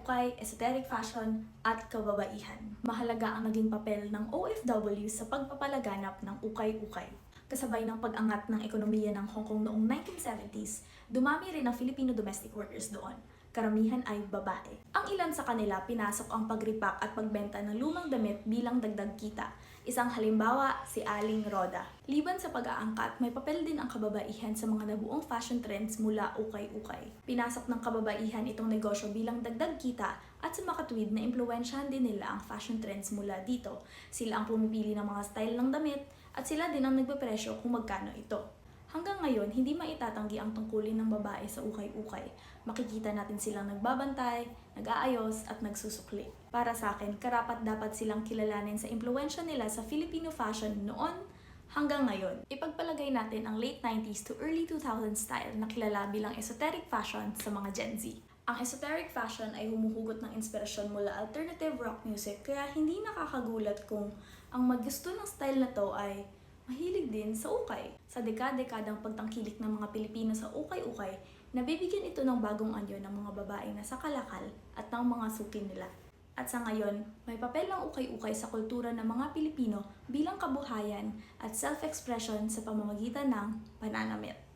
ukay-ukay, esoteric fashion, at kababaihan. Mahalaga ang naging papel ng OFW sa pagpapalaganap ng ukay-ukay. Kasabay ng pag-angat ng ekonomiya ng Hong Kong noong 1970s, dumami rin ang Filipino domestic workers doon. Karamihan ay babae. Ang ilan sa kanila pinasok ang pagripak at pagbenta ng lumang damit bilang dagdag kita. Isang halimbawa, si Aling Roda. Liban sa pag-aangkat, may papel din ang kababaihan sa mga nabuong fashion trends mula ukay-ukay. Pinasok ng kababaihan itong negosyo bilang dagdag kita at sa makatuwid na impluwensyahan din nila ang fashion trends mula dito. Sila ang pumipili ng mga style ng damit at sila din ang nagpepresyo kung magkano ito. Hanggang ngayon, hindi maitatanggi ang tungkulin ng babae sa ukay-ukay. Makikita natin silang nagbabantay, nag-aayos, at nagsusukli. Para sa akin, karapat-dapat silang kilalanin sa impluwensya nila sa Filipino fashion noon hanggang ngayon. Ipagpalagay natin ang late 90s to early 2000s style na kilala bilang esoteric fashion sa mga Gen Z. Ang esoteric fashion ay humuhugot ng inspirasyon mula alternative rock music, kaya hindi nakakagulat kung ang maggusto ng style na to ay mahilig din sa ukay. Sa dekadang pagtangkilik ng mga Pilipino sa ukay-ukay, nabibigyan ito ng bagong anyo ng mga babae na sa kalakal at ng mga suki nila. At sa ngayon, may papel ng ukay-ukay sa kultura ng mga Pilipino bilang kabuhayan at self-expression sa pamamagitan ng pananamit.